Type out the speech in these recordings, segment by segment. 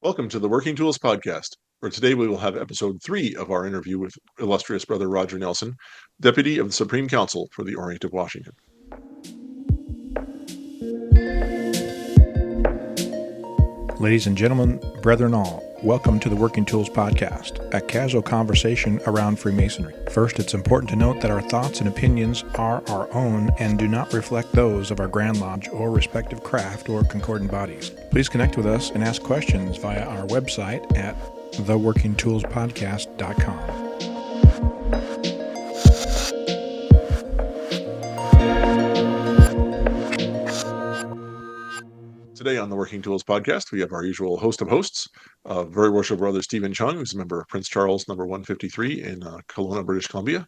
Welcome to the Working Tools Podcast, where today we will have episode 3 of our interview with illustrious Brother Roger Nelson, Deputy of the Supreme Council for the Orient of Washington. Ladies and gentlemen, brethren all, welcome to the Working Tools Podcast, a casual conversation around Freemasonry. First, it's important to note that our thoughts and opinions are our own and do not reflect those of our Grand Lodge or respective craft or concordant bodies. Please connect with us and ask questions via our website at theworkingtoolspodcast.com. Today on the Working Tools Podcast, we have our usual host of hosts, Very Worshipful Brother Stephen Chung, who's a member of Prince Charles number 153 in Kelowna, British Columbia,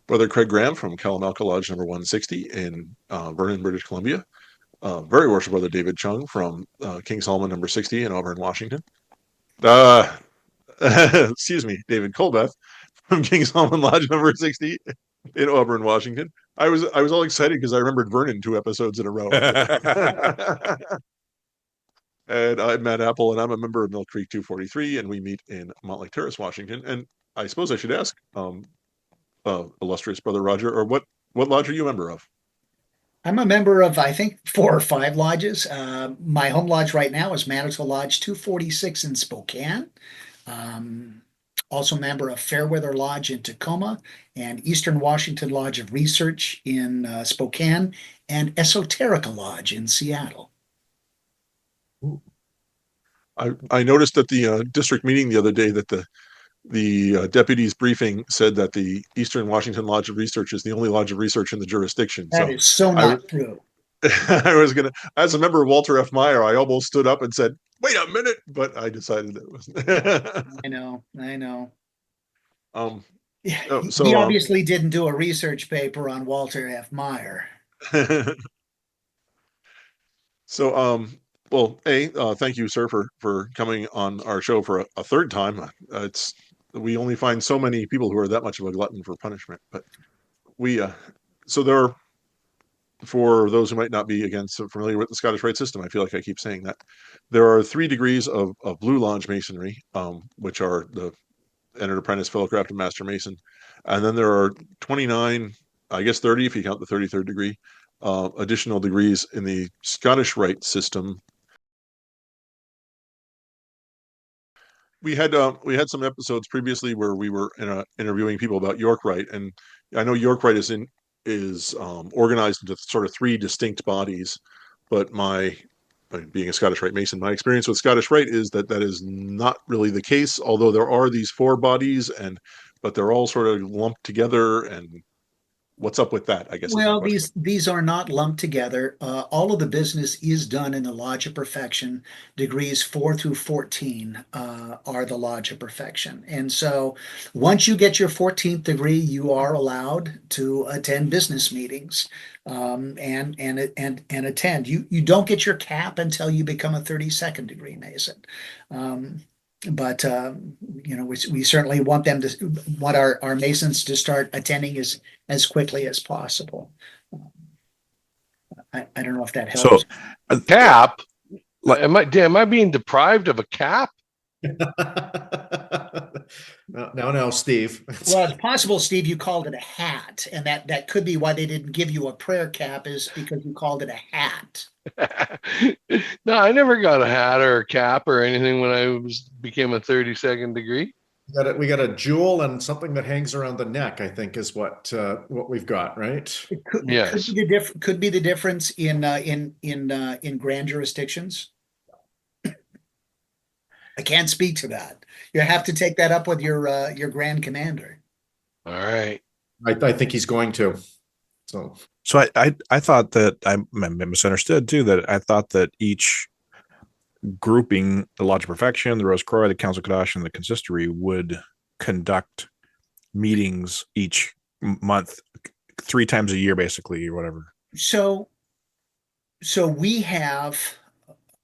Brother Craig Graham from Kalamalka Lodge number 160 in Vernon, British Columbia, Very Worshipful Brother David Chung from King Solomon number 60 in Auburn, Washington. Excuse me, David Colbeth from King Solomon Lodge number 60 in Auburn, Washington. I was all excited because I remembered Vernon 2 episodes in a row. And I'm Matt Appel, and I'm a member of Mill Creek 243, and we meet in Montlake Terrace, Washington. And I suppose I should ask, illustrious Brother Roger, or what lodge are you a member of? I'm a member of, I think, 4 or 5 lodges. My home lodge right now is Manitou Lodge 246 in Spokane. Also a member of Fairweather Lodge in Tacoma and Eastern Washington Lodge of Research in Spokane and Esoterica Lodge in Seattle. I noticed at the district meeting the other day that the deputy's briefing said that the Eastern Washington Lodge of Research is the only lodge of research in the jurisdiction. That is so not true. I was going to, as a member of Walter F. Meyer, I almost stood up and said, wait a minute, but I decided it wasn't. I know. He obviously didn't do a research paper on Walter F. Meyer. Well, thank you, sir, for coming on our show for a third time. We only find so many people who are that much of a glutton for punishment, but for those who might not be so familiar with the Scottish Rite system, I feel like I keep saying that there are 3 degrees of Blue Lodge Masonry, which are the Entered Apprentice, Fellow Craft, and Master Mason, and then there are 29, I guess 30 if you count the 33rd degree, additional degrees in the Scottish Rite system. We had some episodes previously where we were interviewing people about York Rite, and I know York Rite is organized into sort of 3 distinct bodies, but being a Scottish Rite Mason, my experience with Scottish Rite is that is not really the case, although there are these 4 bodies, but they're all sort of lumped together. And what's up with that, I guess? Well, these are not lumped together. All of the business is done in the Lodge of Perfection. Degrees 4 through 14 are the Lodge of Perfection. And so once you get your 14th degree, you are allowed to attend business meetings and attend. You don't get your cap until you become a 32nd degree Mason. But we certainly want our Masons to start attending as quickly as possible. I don't know if that helps. So a cap? Am I being deprived of a cap? No, Steve. Well, it's possible, Steve, you called it a hat, and that could be why they didn't give you a prayer cap, is because you called it a hat. No, I never got a hat or a cap or anything when I became a 32nd degree. We got a jewel and something that hangs around the neck, I think, is what we've got, right? Yes. Could be the difference in grand jurisdictions. I can't speak to that. You have to take that up with your grand commander. All right. I think he's going to. So I thought that I misunderstood too, that I thought that each grouping, the Lodge of Perfection, the Rose Croix, the Council Kadash, and the Consistory, would conduct meetings each month, 3 times a year, basically, or whatever. So we have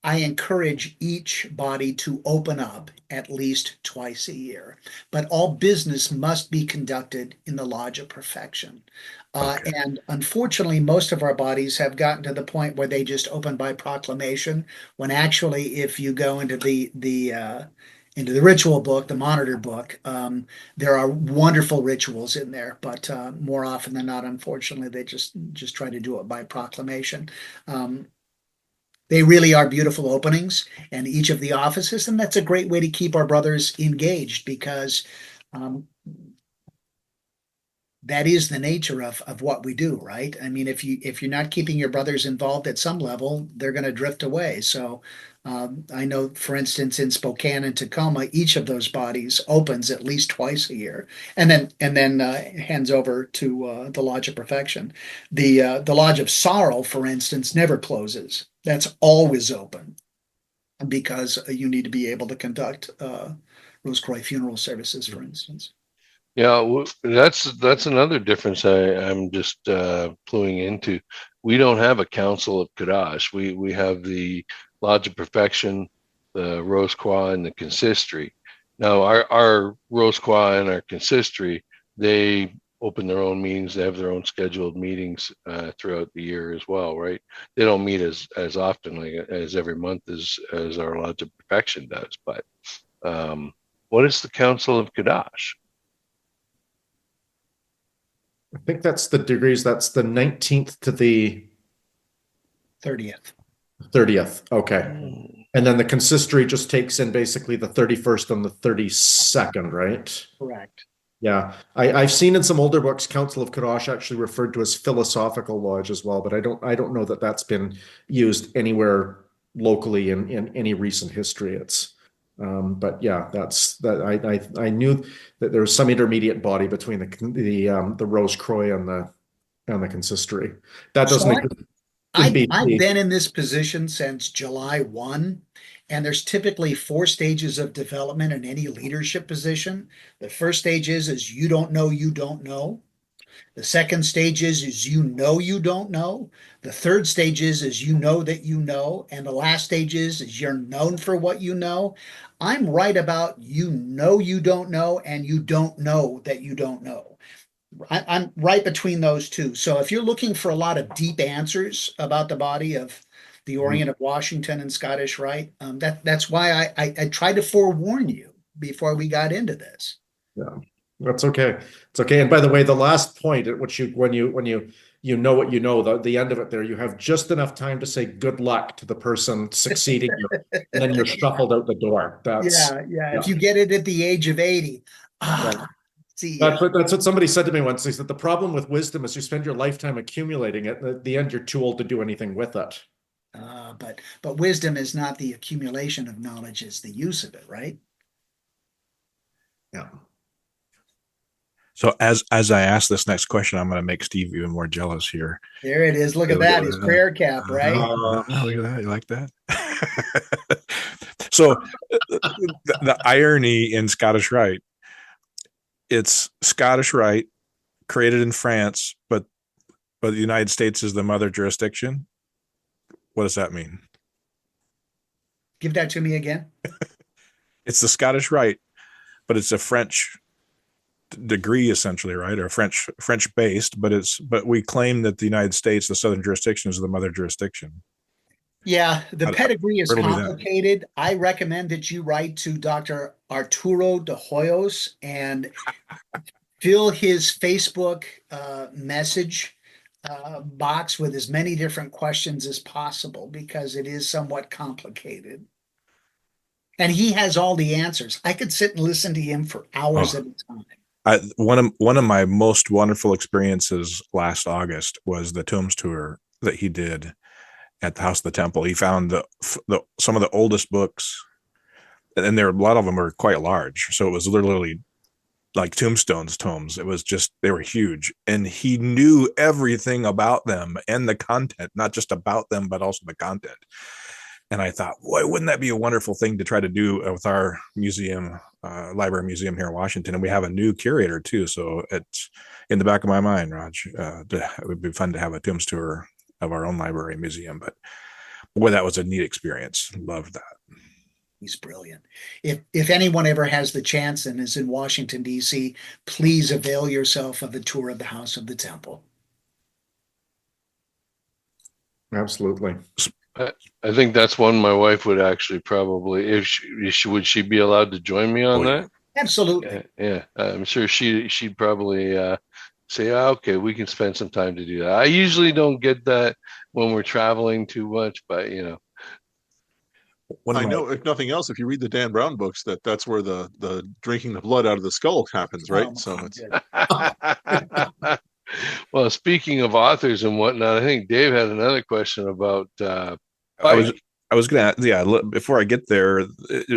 I encourage each body to open up at least twice a year, but all business must be conducted in the Lodge of Perfection. Okay. And unfortunately, most of our bodies have gotten to the point where they just open by proclamation, when actually, if you go into the ritual book, the monitor book, there are wonderful rituals in there, but more often than not, unfortunately, they just try to do it by proclamation. Um, they really are beautiful openings and each of the offices, and that's a great way to keep our brothers engaged because um, that is the nature of what we do, right? I mean, if you're not keeping your brothers involved at some level, they're going to drift away. So I know, for instance, in Spokane and Tacoma, each of those bodies opens at least twice a year, and then hands over to the Lodge of Perfection. The Lodge of Sorrow, for instance, never closes. That's always open because you need to be able to conduct Rose Croix funeral services, for instance. Yeah, that's another difference I'm just cluing into. We don't have a Council of Kadash. We have the Lodge of Perfection, the Rose Croix, and the Consistory. Now, our Rose Croix and our Consistory, they open their own meetings. They have their own scheduled meetings throughout the year as well, right? They don't meet as often, like as every month as our Lodge of Perfection does. But what is the Council of Kadash? I think that's the degrees. That's the 19th to the 30th. 30th. Okay. And then the consistory just takes in basically the 31st and the 32nd, right? Correct. Yeah. I've seen in some older books, Council of Kadash actually referred to as Philosophical Lodge as well, but I don't know that that's been used anywhere locally in any recent history. But yeah, I knew that there was some intermediate body between the Rose Croix and the consistory. That doesn't So exist in I've BC. been in this position since July 1, and there's typically 4 stages of development in any leadership position. The first stage is you don't know you don't know. The second stage is you know you don't know. The third stage is you know that you know. And the last stage is you're known for what you know. I'm right about you know you don't know and you don't know that you don't know. I'm right between those two. So if you're looking for a lot of deep answers about the body of the Orient of Washington and Scottish Rite, that's why I tried to forewarn you before we got into this. Yeah, that's okay. It's okay. And by the way, the last point at which when you know what you know, the end of it there, you have just enough time to say good luck to the person succeeding you, and then you're shuffled out the door. Yeah. If you get it at the age of 80, yeah. see ya. That's what somebody said to me once. They said the problem with wisdom is you spend your lifetime accumulating it, and at the end you're too old to do anything with it. But wisdom is not the accumulation of knowledge; it's the use of it, right? Yeah. So as I ask this next question, I'm going to make Steve even more jealous here. There it is. Look at that. His prayer cap, right? Look at that. You like that? So the irony in Scottish Rite, it's Scottish Rite created in France, but the United States is the mother jurisdiction. What does that mean? Give that to me again. It's the Scottish Rite, but it's a French degree essentially, right? Or French based, but we claim that the United States, the southern jurisdiction, is the mother jurisdiction. Yeah, the pedigree is riddle me that. complicated. I recommend that you write to Dr. Arturo de Hoyos and fill his Facebook message box with as many different questions as possible because it is somewhat complicated. And he has all the answers. I could sit and listen to him for hours at a time. One of my most wonderful experiences last August was the tombs tour that he did at the House of the Temple. He found some of the oldest books, and a lot of them were quite large. So it was literally like tombstones tomes. It was just, they were huge, and he knew everything about them and the content, not just about them, but also the content. And I thought, boy, wouldn't that be a wonderful thing to try to do with our museum, library museum here in Washington? And we have a new curator too. So it's in the back of my mind, Raj, it would be fun to have a tombs tour of our own library museum. Boy, that was a neat experience. Loved that. He's brilliant. If anyone ever has the chance and is in Washington, D.C., please avail yourself of a tour of the House of the Temple. Absolutely. I think that's one my wife would actually probably, if would she be allowed to join me on that? Absolutely. Yeah, I'm sure she'd probably say, okay, we can spend some time to do that. I usually don't get that when we're traveling too much, but I know, if nothing else, if you read the Dan Brown books, that's where the drinking the blood out of the skull happens, right? So it's Well, speaking of authors and whatnot, I think Dave had another question about I was gonna, yeah. Before I get there,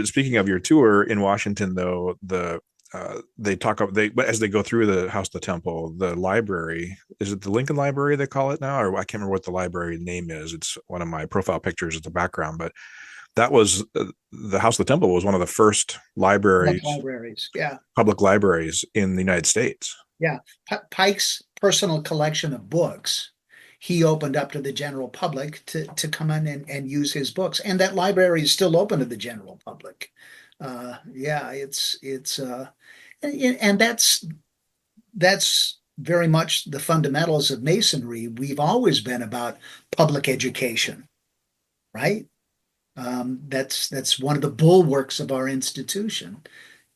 speaking of your tour in Washington, though, they talk about as they go through the House of the Temple, the library. Is it the Lincoln Library they call it now, or I can't remember what the library name is. It's one of my profile pictures at the background, but that was the House of the Temple was one of the first Libraries, yeah, public libraries in the United States. yeah. Pike's personal collection of books, he opened up to the general public to come in and use his books, and that library is still open to the general public. Yeah, and that's very much the fundamentals of Masonry. We've always been about public education, right? That's one of the bulwarks of our institution.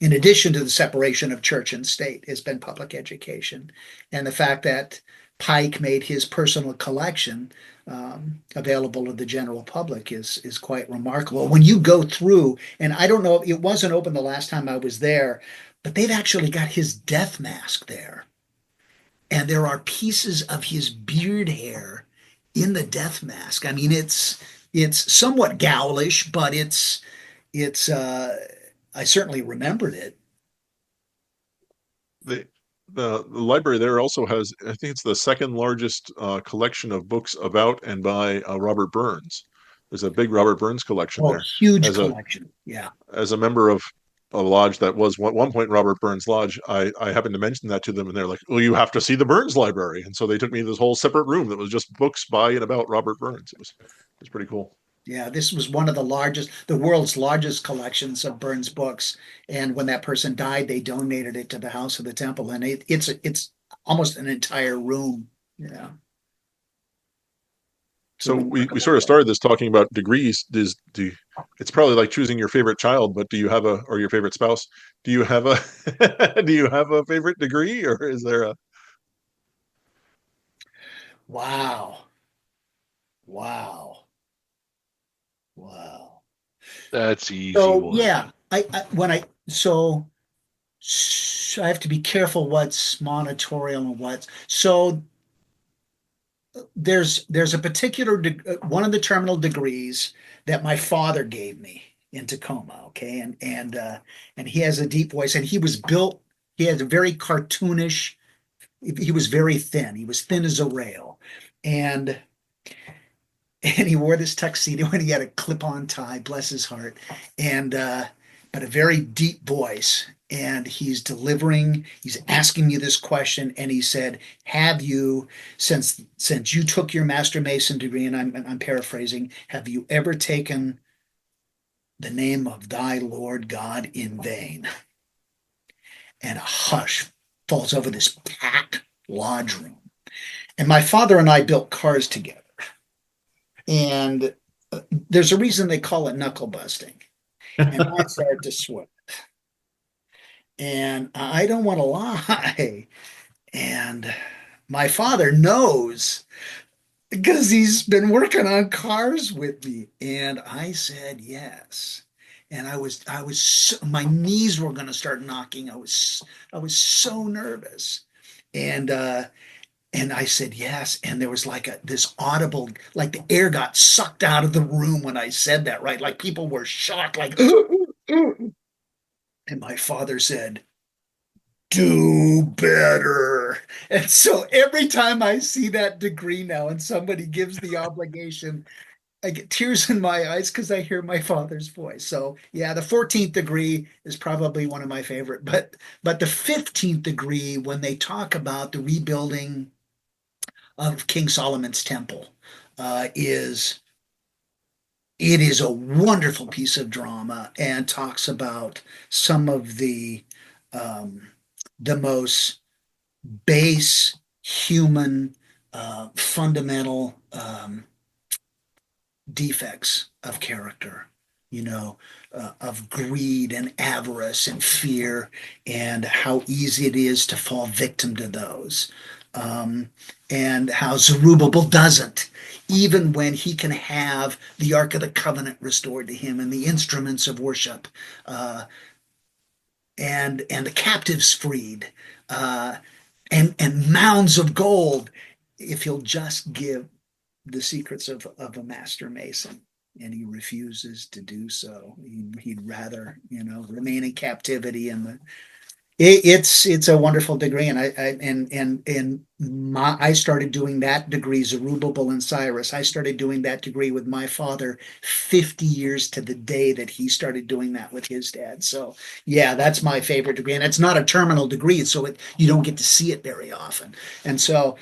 In addition to the separation of church and state, has been public education, and the fact that Pike made his personal collection available to the general public is quite remarkable. When you go through, and I don't know, it wasn't open the last time I was there, but they've actually got his death mask there, and there are pieces of his beard hair in the death mask. I mean, it's somewhat ghoulish, but it's I certainly remembered it. The library there also has, I think it's the second largest collection of books about and by Robert Burns. There's a big Robert Burns collection Oh, there. huge collection. Yeah. As a member of a lodge that was at one point Robert Burns Lodge, I happened to mention that to them, and they're like, "Well, you have to see the Burns Library," and so they took me to this whole separate room that was just books by and about Robert Burns. It was pretty cool. Yeah, this was one of the world's largest collections of Burns books. And when that person died, they donated it to the House of the Temple, and it's almost an entire room. Yeah. So we sort of started this talking about degrees. It's probably like choosing your favorite child, but do you have or your favorite spouse? Do you have a do you have a favorite degree, or is there a? Wow. Wow. Wow. That's easy So one. yeah, so I have to be careful what's monitorial and what's so there's a particular one of the terminal degrees that my father gave me in Tacoma, okay, and he has a deep voice, and he has a very cartoonish, he was very thin, he was thin as a rail, and he wore this tuxedo and he had a clip-on tie, bless his heart, and but a very deep voice. And he's asking me this question, and he said, "Have you, since you took your Master Mason degree, and I'm paraphrasing, have you ever taken the name of thy Lord God in vain?" And a hush falls over this packed lodge room. And my father and I built cars together. And there's a reason they call it knuckle busting. And I started to sweat. And I don't want to lie. And my father knows because he's been working on cars with me. And I said yes. And my knees were going to start knocking. I was so nervous. And I said yes, and there was like this audible, like the air got sucked out of the room when I said that, right? Like people were shocked, like, and my father said, "Do better." And so every time I see that degree now and somebody gives the obligation, I get tears in my eyes because I hear my father's voice. So yeah, the 14th degree is probably one of my favorite, but the 15th degree, when they talk about the rebuilding of King Solomon's temple, is It is a wonderful piece of drama and talks about some of um, the most base human fundamental defects of character, of greed and avarice and fear, and how easy it is to fall victim to those. Um, and how Zerubbabel doesn't, even when he can have the Ark of the Covenant restored to him and the instruments of worship, uh, and the captives freed, uh, and mounds of gold, if he'll just give the secrets of a master mason, and he refuses to do so. He'd rather, remain in captivity. And it's a wonderful degree. And I started doing that degree, Zerubbabel and Cyrus. I started doing that degree with my father 50 years to the day that he started doing that with his dad. So yeah, that's my favorite degree, and it's not a terminal degree, so you don't get to see it very often. And so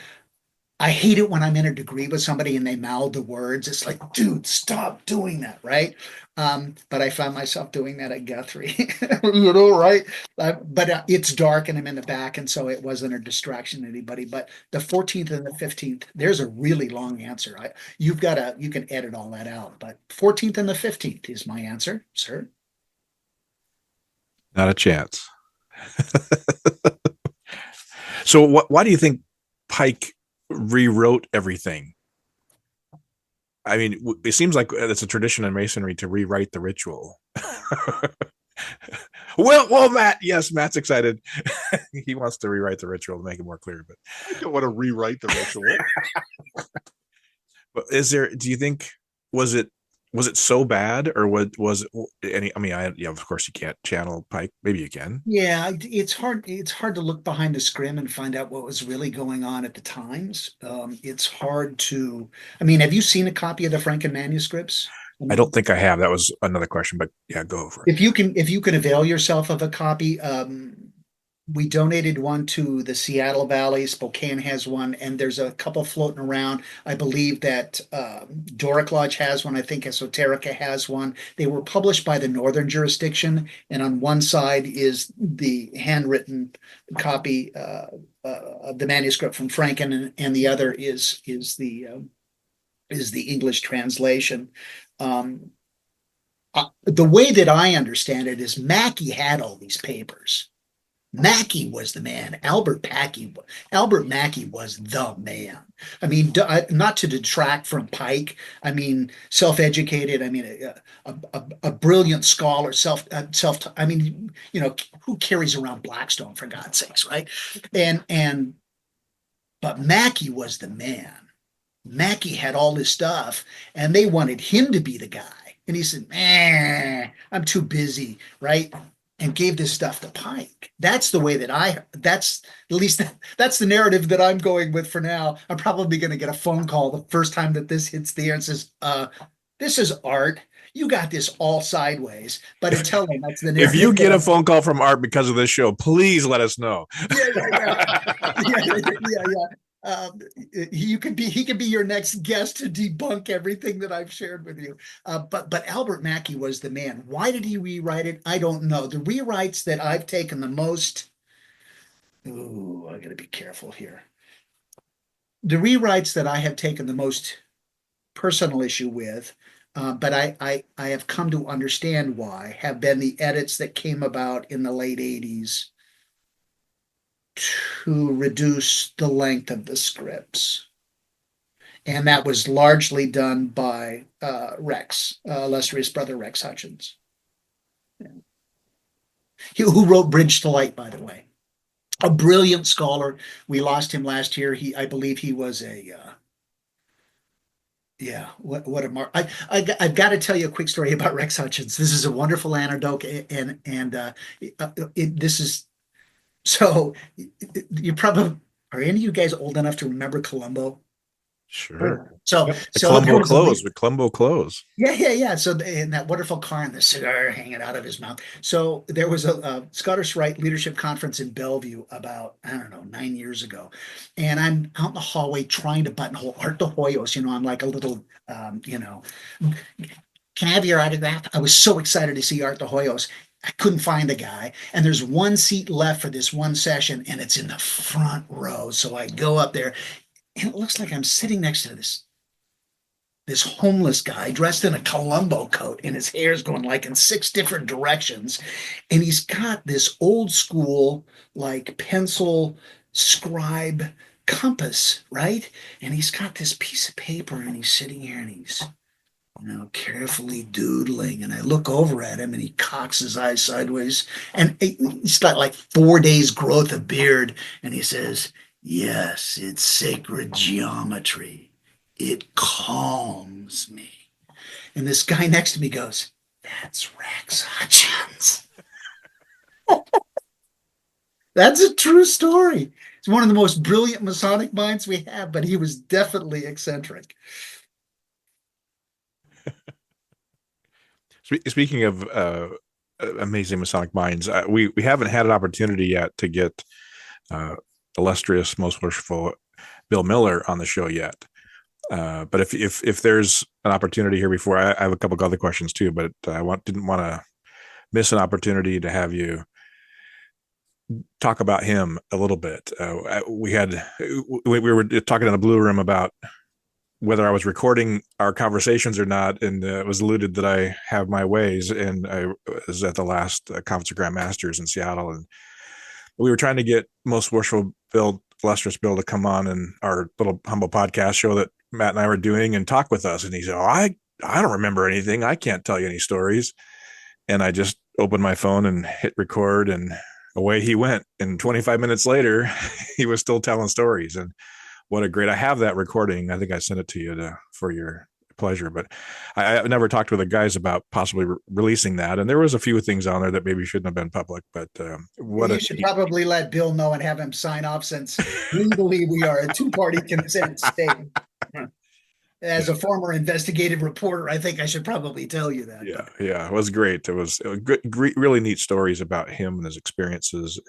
I hate it when I'm in a degree with somebody and they mouth the words. It's like, dude, stop doing that, right? But I found myself doing that at Guthrie, right? But it's dark and I'm in the back, and so it wasn't a distraction to anybody. But the 14th and the 15th, there's a really long answer. You can edit all that out, but 14th and the 15th is my answer, sir. Not a chance. So why do you think Pike rewrote everything? I mean, it seems like it's a tradition in Masonry to rewrite the ritual. well, Matt, yes, Matt's excited. He wants to rewrite the ritual to make it more clear, but I don't want to rewrite the ritual. But do you think, was it so bad, or was any, I mean, of course you can't channel Pike. Maybe you can. Yeah, it's hard. It's hard to look behind the scrim and find out what was really going on at the times. It's hard to. I mean, have you seen a copy of the Franken manuscripts? I don't think I have. That was another question, but yeah, go over it. If you can avail yourself of a copy, we donated one to the Seattle Valley. Spokane has one, and there's a couple floating around. I believe that Doric Lodge has one. I think Esoterica has one. They were published by the Northern jurisdiction, and on one side is the handwritten copy of the manuscript from Franken, and the other is the English translation. Um, the way that I understand it is Mackey had all these papers. Mackey was the man. Albert Mackey was the man. I mean, not to detract from Pike. I mean, self-educated. I mean, a brilliant scholar. I mean, who carries around Blackstone, for God's sakes, right? But Mackey was the man. Mackey had all this stuff, and they wanted him to be the guy. And he said, I'm too busy, right? And gave this stuff to Pike. That's the way that's at least that's the narrative that I'm going with for now. I'm probably going to get a phone call the first time that this hits the air and says, this is Art. You got this all sideways. But until then, that's the narrative. If you get a phone call from Art because of this show, please let us know. Yeah. He could be your next guest to debunk everything that I've shared with you. But Albert Mackey was the man. Why did he rewrite it? I don't know. The rewrites that I've taken the most. Ooh, I got to be careful here. The rewrites that I have taken the most personal issue with, but I have come to understand why, have been the edits that came about in the late 80s to reduce the length of the scripts. And that was largely done by Rex, illustrious brother Rex Hutchins, who wrote Bridge to Light, by the way. A brilliant scholar. We lost him last year. I believe he was what a mark. I've got to tell you a quick story about Rex Hutchins. This is a wonderful anecdote, and this is. So you probably, are any of you guys old enough to remember Columbo? Sure. So Columbo clothes with Columbo clothes. Yeah. So in that wonderful car and the cigar hanging out of his mouth. So there was a Scottish Rite leadership conference in Bellevue about, I don't know, 9 years ago. And I'm out in the hallway trying to buttonhole Art de Hoyos. I'm like a little, can I have your autograph? I was so excited to see Art de Hoyos. I couldn't find the guy. And there's one seat left for this one session, and it's in the front row. So I go up there, and it looks like I'm sitting next to this homeless guy dressed in a Columbo coat, and his hair's going like in 6 different directions. And he's got this old school, like pencil scribe compass, right? And he's got this piece of paper, and he's sitting here and he's, carefully doodling. And I look over at him and he cocks his eyes sideways. And he's got like 4 days growth of beard. And he says, "Yes, it's sacred geometry. It calms me." And this guy next to me goes, "That's Rex Hutchins." That's a true story. It's one of the most brilliant Masonic minds we have, but he was definitely eccentric. Speaking of amazing Masonic minds, we haven't had an opportunity yet to get illustrious, most worshipful Bill Miller on the show yet. But if there's an opportunity here before, I have a couple of other questions too, but I didn't want to miss an opportunity to have you talk about him a little bit. We were talking in the Blue Room about whether I was recording our conversations or not, and it was alluded that I have my ways, and I was at the last Conference of Grand Masters in Seattle, and we were trying to get Most Worshipful Bill, illustrious Bill, to come on in our little humble podcast show that Matt and I were doing and talk with us. And he said, "Oh, I don't remember anything. I can't tell you any stories." And I just opened my phone and hit record, and away he went. And 25 minutes later, he was still telling stories. And what a great, I have that recording. I think I sent it to you for your pleasure, but I never talked with the guys about possibly releasing that. And there was a few things on there that maybe shouldn't have been public, but you should probably let Bill know and have him sign off, since legally we are a two-party consent state. As a former investigative reporter, I think I should probably tell you that. Yeah, it was great. It was great, really neat stories about him and his experiences.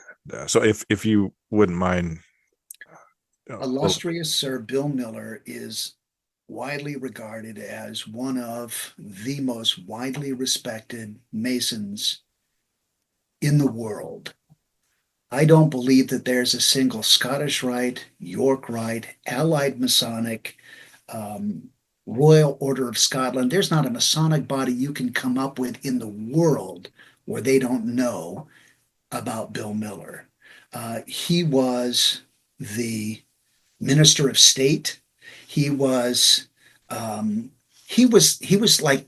So if you wouldn't mind. Illustrious Sir Bill Miller is widely regarded as one of the most widely respected Masons in the world. I don't believe that there's a single Scottish Rite, York Rite, Allied Masonic, Royal Order of Scotland. There's not a Masonic body you can come up with in the world where they don't know about Bill Miller. He was the Minister of State. He was like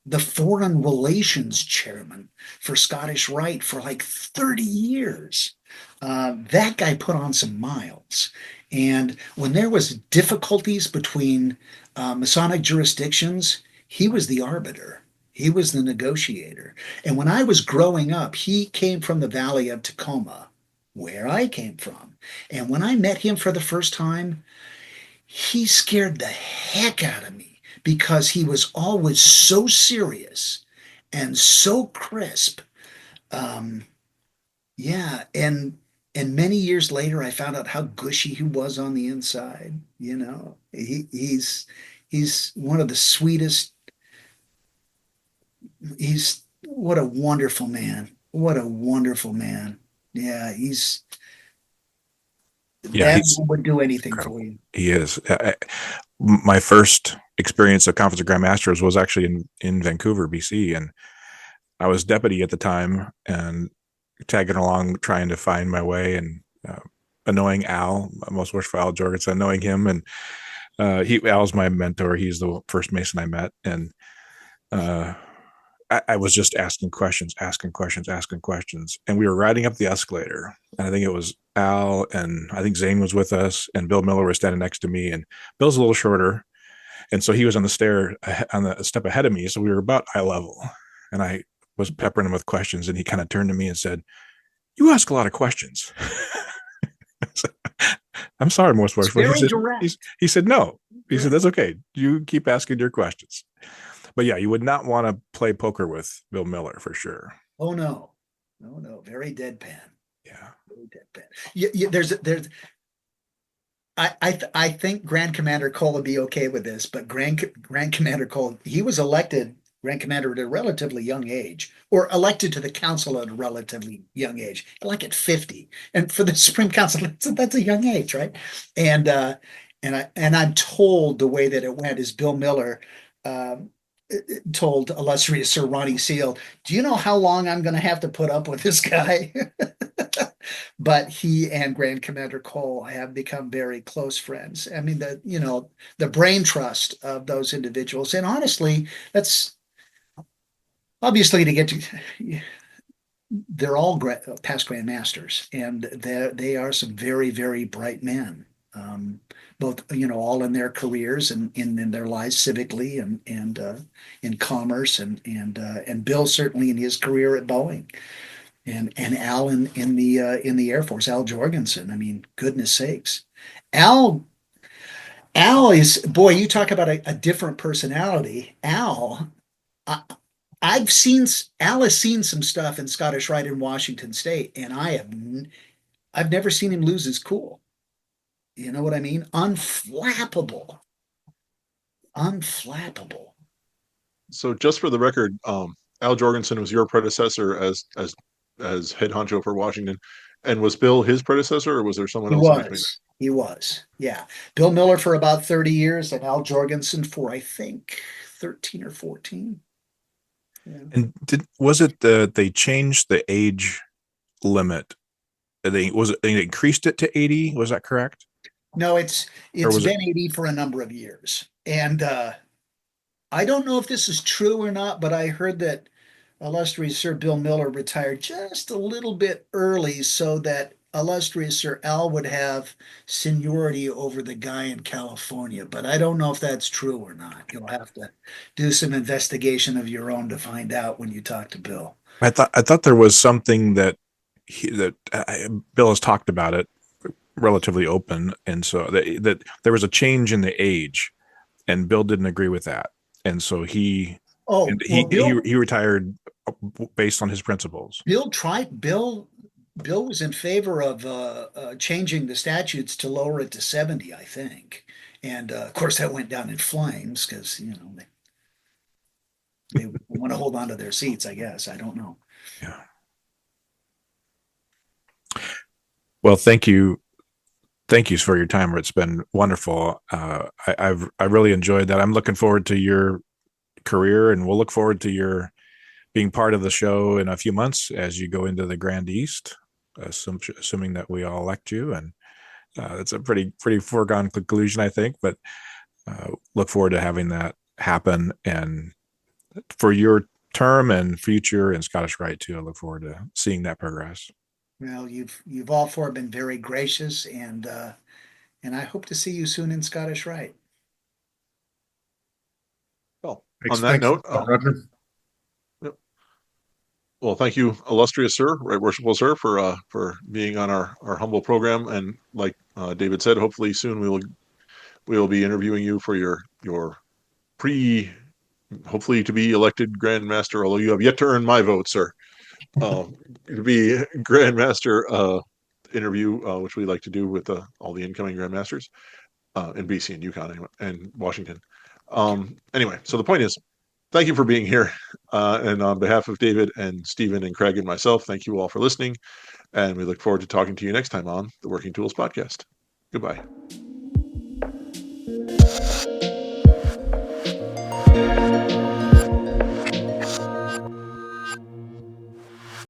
the foreign relations chairman for Scottish Rite for like 30 years. That guy put on some miles. And when there was difficulties between Masonic jurisdictions, he was the arbiter. He was the negotiator. And when I was growing up, he came from the Valley of Tacoma, where I came from. And when I met him for the first time, he scared the heck out of me because he was always so serious and so crisp. Yeah, and many years later, I found out how gushy he was on the inside. He's one of the sweetest. What a wonderful man. What a wonderful man. Yeah, that would do anything incredible. For you. He is. My first experience of Conference of Grand Masters was actually in Vancouver, BC, and I was deputy at the time and tagging along trying to find my way, and annoying Al, Most Worshipful Al Jorgensen, annoying him, and Al's my mentor. He's the first Mason I met, and I was just asking questions, and we were riding up the escalator, and I think it was Al, and I think Zane was with us, and Bill Miller was standing next to me, and Bill's a little shorter, and so he was on the step ahead of me, so we were about eye level, and I was peppering him with questions, and he kind of turned to me and said, "You ask a lot of questions." "I'm sorry, Most Worshipful." He said, "No." He said, "That's okay. You keep asking your questions." But yeah, you would not want to play poker with Bill Miller for sure. Oh no, very deadpan. Yeah, very deadpan. There's. I think Grand Commander Cole would be okay with this, but Grand Commander Cole, he was elected Grand Commander at a relatively young age, or elected to the council at a relatively young age, like at 50. And for the Supreme Council, that's a young age, right? And I'm told the way that it went is Bill Miller um, told illustrious Sir Ronnie Seal, "Do you know how long I'm going to have to put up with this guy?" But he and Grand Commander Cole have become very close friends. I mean, the brain trust of those individuals, and honestly, that's obviously to get to. They're all past grandmasters, and they are some very, very bright men. Both, all in their careers and in their lives civically and in commerce and Bill certainly in his career at Boeing and Al in the Air Force, Al Jorgensen. I mean, goodness sakes, Al Al is, boy, you talk about a different personality. I, I've seen Al has seen some stuff in Scottish Rite in Washington State, and I've never seen him lose his cool. You know what I mean? Unflappable, unflappable. So just for the record, Al Jorgensen was your predecessor as head honcho for Washington, and was Bill his predecessor, or was there someone He else in between? was. He was. Yeah. Bill Miller for about 30 years and Al Jorgensen for, I think, 13 or 14. Yeah. And was it that they changed the age limit? They increased it to 80? Was that correct? No, it's Was been 80 for a number of years. And I don't know if this is true or not, but I heard that illustrious Sir Bill Miller retired just a little bit early so that illustrious Sir Al would have seniority over the guy in California. But I don't know if that's true or not. You'll have to do some investigation of your own to find out when you talk to Bill. I thought there was something that Bill has talked about it relatively open, and so that there was a change in the age, and Bill didn't agree with that, and so he retired based on his principles. Bill was in favor of changing the statutes to lower it to 70, I think, and of course that went down in flames because they want to hold on to their seats. I guess I don't know. Yeah. Well, thank you for your time. It's been wonderful. I really enjoyed that. I'm looking forward to your career, and we'll look forward to your being part of the show in a few months as you go into the Grand East, assuming that we all elect you. And it's a pretty foregone conclusion, I think. But look forward to having that happen, and for your term and future in Scottish Rite too. I look forward to seeing that progress. Well, you've all four been very gracious, and I hope to see you soon in Scottish Rite. Well, on that note, yep. Well, thank you, illustrious sir, right worshipful sir, for being on our humble program. And like David said, hopefully soon we will be interviewing you for your hopefully to be elected Grand Master, although you have yet to earn my vote, sir. To be Grand Master interview, which we like to do with all the incoming Grand Masters in BC and Yukon anyway, and Washington. Anyway, so the point is, thank you for being here. And on behalf of David and Stephen and Craig and myself, thank you all for listening. And we look forward to talking to you next time on the Working Tools Podcast. Goodbye.